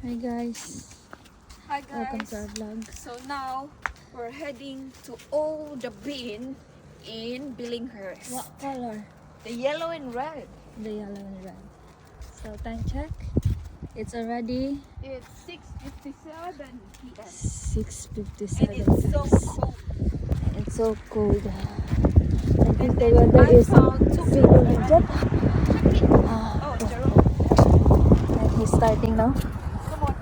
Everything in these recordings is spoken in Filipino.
Hi guys, Hi welcome to guys. our vlog. So now we're heading to Old the Bean in Billinghurst. What color? The yellow and red. The yellow and red. So time check. It's already It's 6:57 p.m. 6:57 and it's so guys. cold. It's so cold. I think And the then weather I is found two feeling people. hot. Check it. Oh, Jerome. And he's starting now. Come on.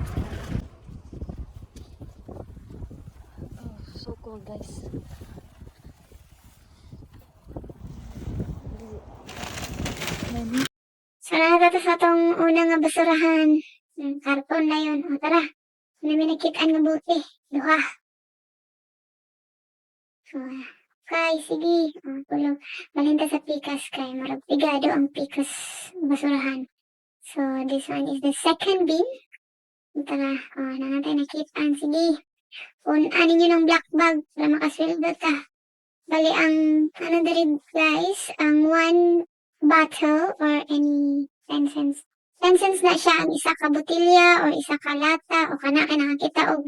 Oh, so cold guys. Many. So, nakatatas na tong unang nga basurahan. Karton na yun. O, tara. Ano may nakitaan nga buti. Duha. So, sige. Tulog. Balinta sa pikas kay marag pigado ang pikas basurahan. So, this one is the second bin. Tara. Nangatay nakitaan. Sige. Punan ninyo ng black bag para makasweldo ta. Bali ang, diri guys, ang one bottle or any 10 cents. 10 cents na siya ang isa ka botilya or isa ka lata o kana nakakita og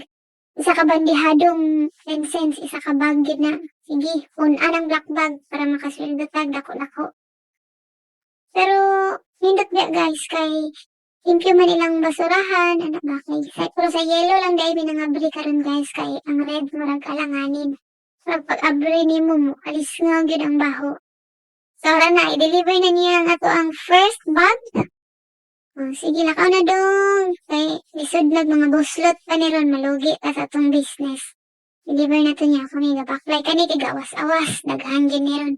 isa ka bandihadong 10 cents, isa ka bag gid na. Sige, punan ang black bag para makasweldo tag dako-dako. Pero nindot ba guys kay limpyo man ilang basurahan, anak ba kay pero sa yellow lang dai binangabri karon guys kay ang red murag alanganin. Pag abri nimo mo alis nga gyud ang baho. So na i-deliver na niya ang ato ang first bag. Sige lakaw na dong. Kay lisod mga buslot pa ni ron malugi pa sa atong business. Deliver na to niya kami gabaklay kani kay gawas-awas daghan gyud ni ron.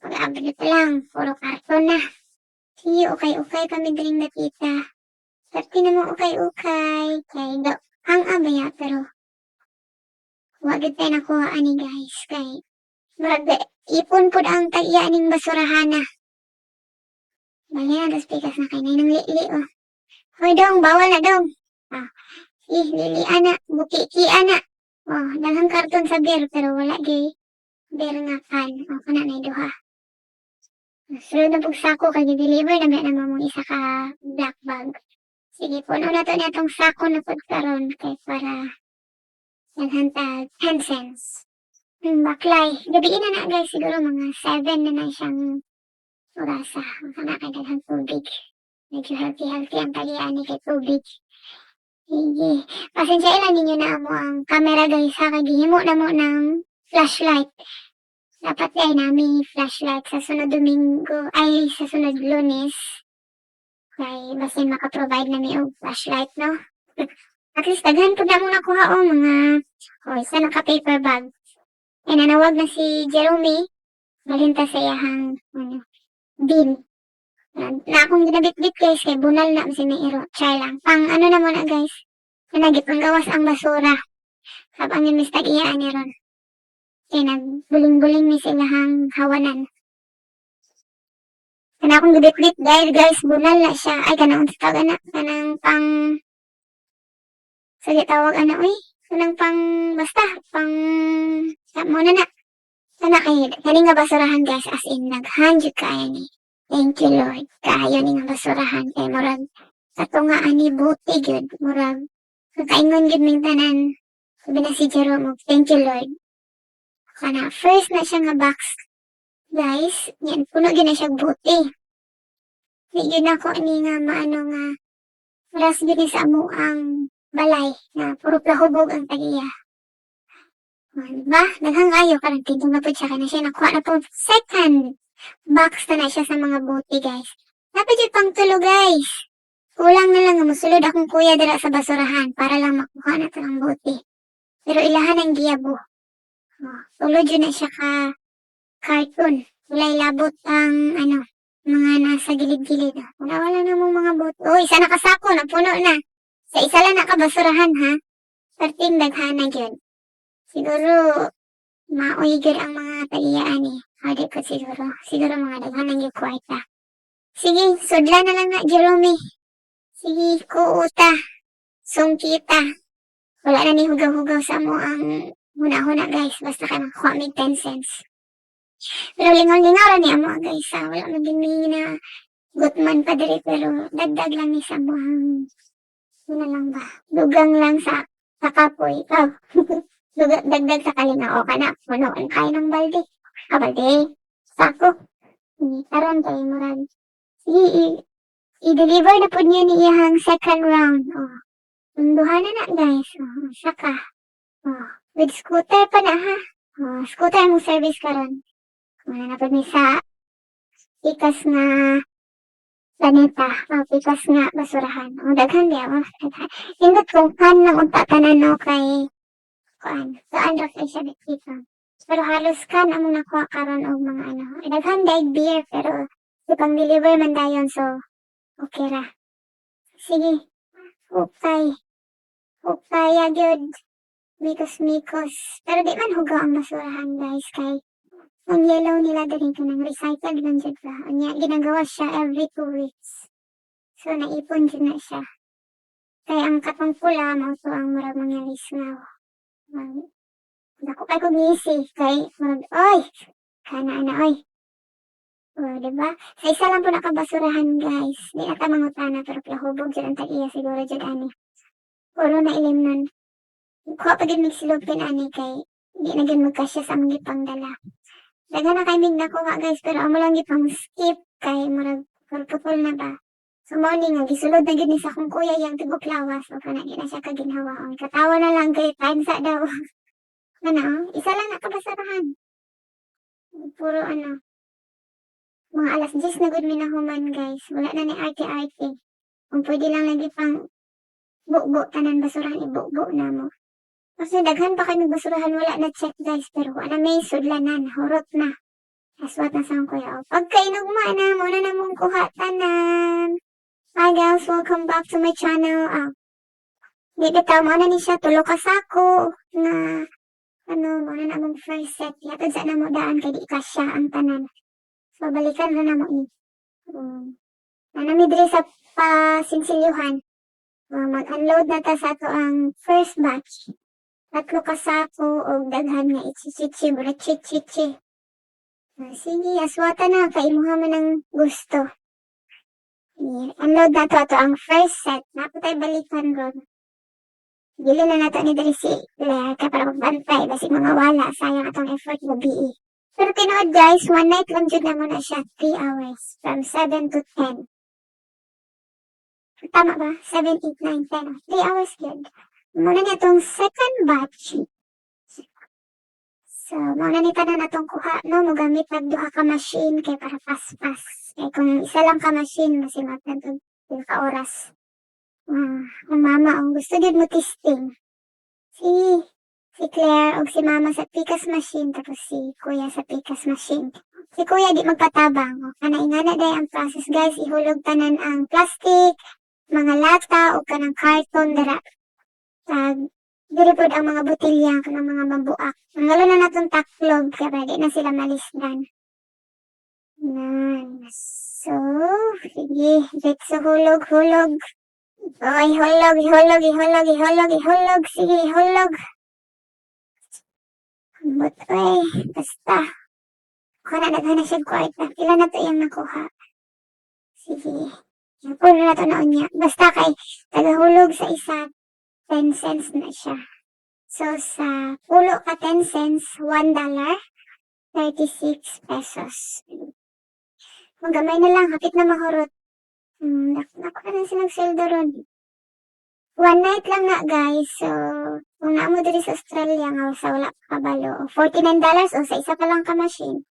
Pag abri pa lang puro karton na. Sige ukay-ukay kami diring nakita. Perti na mo ukay-ukay kay ang abaya pero wag gid tayo nakuha ani guys kay murag ipon pud ang tag-iya ning basurahan na. Bali na, das pikas na kay ng lili oh. Hoy dong, bawal na dong. Lili ana, buki ana. Daghang karton sa beer pero wala gay beer nga kan. Kana na duha. Sunod na pug sako kay deliver na ba na mong isa ka black bag. Sige puno na to natong sako na pud karon kay para naghantag 10 cents. Baklay. Gabi na guys, siguro mga 7 na siyang orasa. Kana kay daghang tubig. Medyo healthy ang talian ni kay tubig. Sige. Pasensya ilan ninyo na mo ang camera guys ha. Kay gihimo na mo ng flashlight. Dapat ay namin flashlight sa sunod Domingo. Ay, sa sunod Lunes. Kay basin makaprovide na mi og flashlight no. At least daghan po na mo nakuha o mga isa na ka paper bag. E nanawag na si Jerome. Malinta sa iyahang bin. Na akong ginabit-bit guys kay bunal na si Nairo. Try lang. Pang ano na muna guys. Kanagit pang gawas ang basura. Habang yung mistag iyaan ni ron. Kaya nagbuling-buling ni silahang hawanan. Kana akong gibit-bit dahil guys bunal na siya. Ay kanang unsa na. Kanang pang sige tawag ana uy. Kanang pang basta pang muna na. Kana kay kani nga basurahan guys as in naghanjud kaya ni. Thank you Lord. Kaayo ni nga basurahan kay murag sa nga ani buti gyud murag kaingon gyud ming tanan. Sabi na si Jerome, thank you Lord. Kana first na siya nga box. Guys, yan puno gyud na siya buti. Di gyud ako ni nga maano nga ras gyud ni sa amo ang balay na puro plahubog ang tagiya. Diba? Daghang kayo karang tingtong na po siya kana siya nakuha na po second box na siya sa mga buti guys. Dapat yung pang tulo guys. Kulang na lang nga musulod akong kuya dira sa basurahan para lang makuha na ito ng buti. Pero ilahan ang giyabo. Tulod yun na siya ka cartoon. Walay labot ang mga nasa gilid-gilid. Wala na mong mga buti. Isa nakasako na puno na. Sa isa lang nakabasurahan ha. Perting daghanan yun. Siguro maoy gyud ang mga tagiyaan eh. Hadi ko siguro. Siguro mga daghanan yung kwarta. Sige, sudla na lang na, Jerome. Sige, kuuta. Sungkita. Wala na ni hugaw-hugaw sa mo ang huna-huna guys. Basta ka nakuha may 10 cents. Pero lingaw-lingaw ra ni amo guys. Wala man din na gutman pa diri pero dagdag lang ni sa mo ang Ano lang ba? Dugang lang sa kapoy. Oh. Dagdag sa kalinga. O kana. Punoan kayo ng balde. Balde. Sako. Karon kay murag. Sige, i-deliver na po niya ni iyang second round. Oh. Duha na guys. Oh, saka. Oh. With scooter pa na ha. Oh, scooter mong service karon. Wala na po ni sa pikas nga planeta. Oh, pikas nga basurahan. Oh, daghan diya. Oh, daghan. Indot kung kan lang unta tanan no kay kuan. Saan ra kay siya dito. Pero halos kan among nakuha karon og mga ano. Daghan daig beer pero si pang deliver man dayon so okay ra. Sige. Okay. Okay gyud. Mikos-mikos. Pero di man hugaw ang basurahan guys kay ang yellow nila dali ka ng recycled lang dyan ba. Anya, ginagawa siya every 2 weeks. So, naipon dyan na siya. Kaya ang katong pula, mauto ang marag mga lisngaw. Dako kay kong ngisi. Kay, marag, oy! Kana na, oy! O, diba? Sa isa lang po nakabasurahan, guys. Di ata mangutana, pero plahubog dyan ang tag-iya siguro dyan, ani. Puro na ilim nun. Kuha pa din magsilupin, ani, kay di na dyan magkasya sa mga pangdala. Daghan na kay mig nakuha guys pero amo lang gipang skip kay murag putol na ba. So morning nga gisulod na gid ni sa akong kuya yang tibok lawas o kana di na siya kaginhawa. Ang katawa na lang kay time sa daw. Ano, isa lang nakabasarahan. Puro ano. Mga alas 10 na gud minahuman guys. Wala na ni arte-arte. Kung pwede lang lagi pang bukbo tanan basurahan ibukbo na mo. Kasi daghan pa kami basurahan wala na check guys pero wala may sudlanan, hurot na. Aswat na sa kuya. Pagkainugma na, muna na mong kuha tanan. Hi guys, welcome back to my channel. Di bitaw mo na ni siya, tulo ka sako na ano, muna na mong first set. Yatod sa na mo daan kay di ka siya ang tanan. So balikan na mo ni. Nanamidri sa pasinsilyuhan. Mag-unload na ta sa to ang first batch. 3 ka sako o daghan nga ichichichi, mura chichichi. Sige, aswata na, kaimuha man ng gusto. Unload na to ang first set. Napatay balikan ron. Gili na nato ni Diri si Lea ka para magbantay. Basi mga wala, sayang atong effort gabi eh. Pero tinood guys, one night lang dyan na muna siya, 3 hours. From 7 to 10. Tama ba? 7, 8, 9, 10. 3 hours yun. Muna niya itong second batch. So, muna ni tanan atong kuha, no? Mugamit pag duha ka machine kay para pas-pas. Kaya kung isa lang ka machine, masimat na ito. 2 ka oras. Ang mama, ang gusto din mo testing. Si Claire o si mama sa pikas machine, tapos si kuya sa pikas machine. Si kuya di magpatabang. Kanaingana day ang process guys, ihulog tanan ang plastic, mga lata o kanang karton dara. Dili pod ang mga botelya kanang mga mabuak. Ang lalo na natong taklob kaya di na sila malisdan. So, sige, let's hulog. Oy, ihulog. Sige, ihulog. But, basta. Kung naghan na siya kwarta. Pila na to yung nakuha. Sige. Puro na to na unya. Basta kay, tagahulog sa isa, 10 cents na siya. So, sa pulo ka 10 cents, $1, 36 pesos. Magamay na lang, hapit na mahurot. Naku na sinagsildo ron. One night lang na guys. So, kung naamo diri sa Australia nga sa wala pa kabalo, $49 o sa isa pa lang ka machine.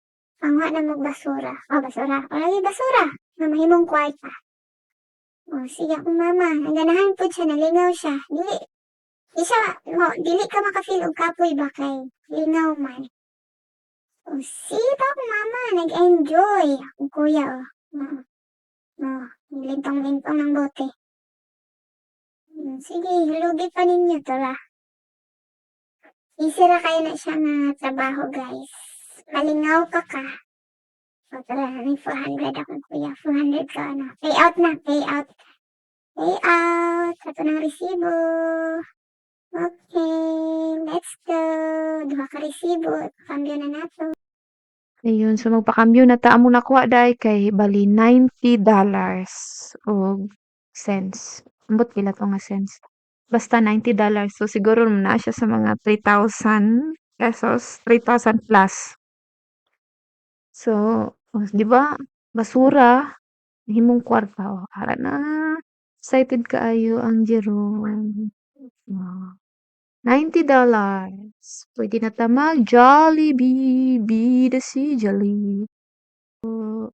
Ang na mo basura. Basura. O lagi basura. Na mahimong kwarta. Sige akong mama. Ang ganahan po siya, nalingaw siya. Dili ka makafeel og kapoy ba kay lingaw man. Sige pa akong mama, nag-enjoy. Akong kuya lintong-lintong ng bote. Sige, hulugi pa ninyo to la. Easy ra kayo na siya nga trabaho guys. Malingaw ka. O tara, may 400 akong kuya. 400 ka ano. Payout na, payout. Ito ng resibo. Okay, let's go. Duha ka resibo. Kambyo na nato. Ayun, so magpakambyo na ta among nakuha day kay bali $90 og cents. Ambot pila to nga cents. Basta $90. So siguro na siya sa mga 3,000 pesos, 3,000 plus. So, oh, 'di ba? Basura, himong kwarta oh. Ara na. Excited kaayo ang Jerome. Wow. $90. Pwede na ta mag Jollibee, be the si Jolly.